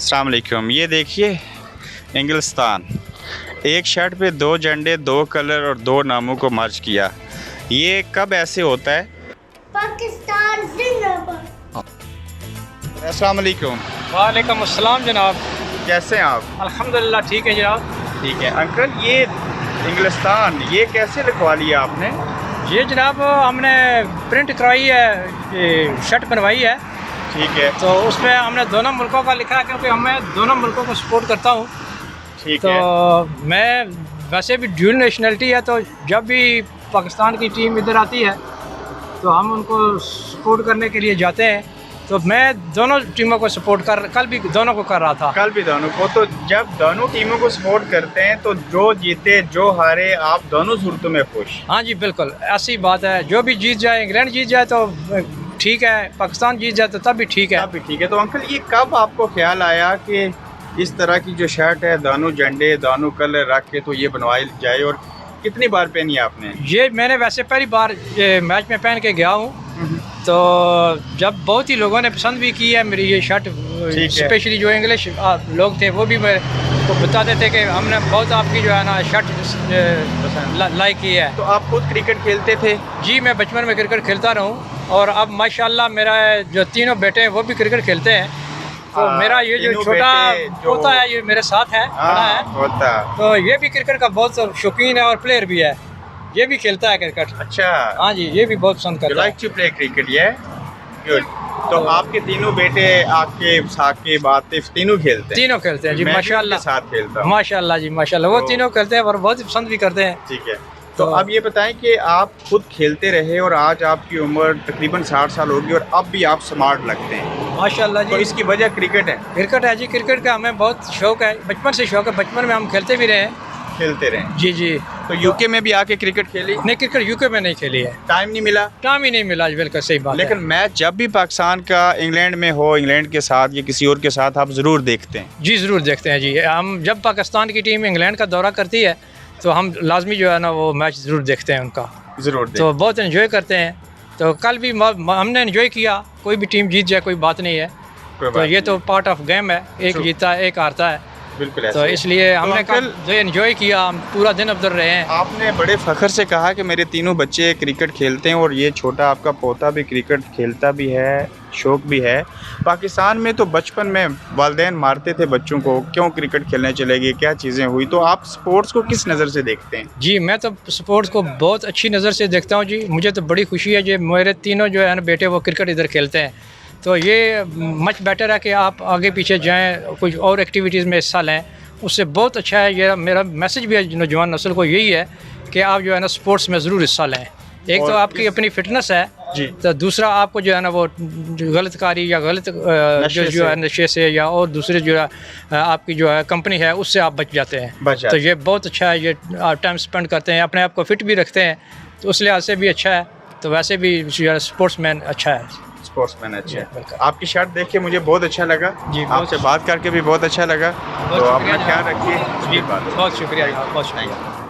अस्सलाम वालेकुम। ये देखिए इंग्लिस्तान, एक शर्ट पे दो झंडे, दो कलर और दो नामों को मर्ज किया। ये कब ऐसे होता है? पाकिस्तान जिंदाबाद। अस्सलाम वालेकुम। वालेकुम अस्सलाम जनाब। कैसे हैं आप? अल्हम्दुलिल्लाह ठीक है जनाब। ठीक है अंकल, ये इंग्लिस्तान ये कैसे लिखवा लिया आपने? ये जनाब हमने प्रिंट करवाई है, ये शर्ट बनवाई है। ठीक है, तो उसमें हमने दोनों मुल्कों का लिखा है, क्योंकि मैं दोनों मुल्कों को सपोर्ट करता हूँ। ठीक तो है। मैं वैसे भी ड्यूल नेशनलिटी है, तो जब भी पाकिस्तान की टीम इधर आती है तो हम उनको सपोर्ट करने के लिए जाते हैं। तो मैं दोनों टीमों को कल भी दोनों को कर रहा था। कल भी दोनों को, तो जब दोनों टीमों को सपोर्ट करते हैं तो जो जीते जो हारे आप दोनों सूरतों में खुश? हाँ जी बिल्कुल, ऐसी बात है। जो भी जीत जाए, इंग्लैंड जीत जाए तो ठीक है, पाकिस्तान जीत जाए तो तब भी ठीक है। तब भी ठीक है। तो अंकल, ये कब आपको ख्याल आया कि इस तरह की जो शर्ट है, दोनों झंडे दोनों कलर रख के तो ये बनवाई जाए, और कितनी बार पहनी आपने? ये मैंने वैसे पहली बार मैच में पहन के गया हूँ, तो जब बहुत ही लोगों ने पसंद भी की है मेरी ये शर्ट। स्पेशली जो इंग्लिश लोग थे वो भी मेरे को बताते थे कि हमने बहुत आपकी जो है ना शर्ट लाइक की है। तो आप खुद क्रिकेट खेलते थे? जी, मैं बचपन में क्रिकेट खेलता रहा हूँ, और अब माशाल्लाह मेरा जो तीनों बेटे हैं वो भी क्रिकेट खेलते हैं। तो मेरा ये जो छोटा पोता है ये मेरे साथ है, खड़ा है होता। तो ये भी क्रिकेट का बहुत शौकीन है और प्लेयर भी है। ये भी खेलता है क्रिकेट। अच्छा। हाँ जी, ये भी बहुत पसंद करता है। लाइक टू प्ले क्रिकेट, ये गुड। तो आपके तीनों बेटे आपके साकिब, आतिफ तीनों खेलते हैं? तीनों खेलते हैं जी, मैं भी माशाल्लाह। उनके साथ खेलता हूं। माशाल्लाह जी माशाल्लाह, वो तो तीनों खेलते हैं और बहुत ही पसंद भी करते हैं। ठीक है। तो अब ये बताएं कि आप खुद खेलते रहे और आज आपकी उम्र तकरीबन 60 साल होगी और अब भी आप स्मार्ट लगते हैं, माशाल्लाह तो जी। इसकी वजह क्रिकेट है? क्रिकेट है जी, क्रिकेट का हमें बहुत शौक है, बचपन से शौक है। बचपन में हम खेलते भी रहे हैं। खेलते रहे? जी जी। तो यूके में भी आके क्रिकेट खेली? नहीं, क्रिकेट यूके में नहीं खेली है, टाइम नहीं मिला? टाइम ही नहीं मिला जी, बिल्कुल सही बात लेकिन है। मैच जब भी पाकिस्तान का इंग्लैंड में हो, इंग्लैंड के साथ या किसी और के साथ, आप ज़रूर देखते हैं? जी ज़रूर देखते हैं जी। हम जब पाकिस्तान की टीम इंग्लैंड का दौरा करती है तो हम लाजमी जो है ना वो मैच ज़रूर देखते हैं उनका। ज़रूर तो बहुत एंजॉय करते हैं। तो कल भी हमने एंजॉय किया। कोई भी टीम जीत जाए कोई बात नहीं है, तो ये तो पार्ट ऑफ गेम है, एक जीता है एक हारता है। बिल्कुल तो ऐसे। इसलिए हमने कल जो एंजॉय किया, हम पूरा दिन उधर रहे हैं। आपने बड़े फ़ख्र से कहा कि मेरे तीनों बच्चे क्रिकेट खेलते हैं और ये छोटा आपका पोता भी क्रिकेट खेलता भी है, शौक़ भी है। पाकिस्तान में तो बचपन में वालिदैन मारते थे बच्चों को, क्यों क्रिकेट खेलने चले गए, क्या चीज़ें हुई? तो आप स्पोर्ट्स को किस नज़र से देखते हैं? जी, मैं तो स्पोर्ट्स को बहुत अच्छी नज़र से देखता हूँ जी। मुझे तो बड़ी खुशी है जो मेरे तीनों जो है ना बेटे वो क्रिकेट इधर खेलते हैं। तो ये मच बेटर है कि आप आगे पीछे जाएँ, कुछ और एक्टिविटीज़ में हिस्सा लें, उससे बहुत अच्छा है। ये मेरा मैसेज भी है नौजवान नस्ल को, यही है कि आप जो है ना स्पोर्ट्स में ज़रूर हिस्सा लें। एक तो आपकी अपनी फिटनेस है जी, तो दूसरा आपको जो है ना वो गलतकारी या गलत जो है नशे से या और दूसरे जो है आपकी जो है कंपनी है उससे आप बच जाते हैं। तो ये बहुत अच्छा है, ये आप टाइम स्पेंड करते हैं, अपने आप को फिट भी रखते हैं, तो उस लिहाज से भी अच्छा है। तो वैसे भी जो है स्पोर्ट्समैन अच्छा है। स्पोर्ट्समैन अच्छा है। आपकी शर्ट देख के मुझे बहुत अच्छा लगा जी, आपसे बात करके भी बहुत अच्छा लगा। तो अपना ख्याल रखिए। बहुत शुक्रिया, बहुत शुक्रिया।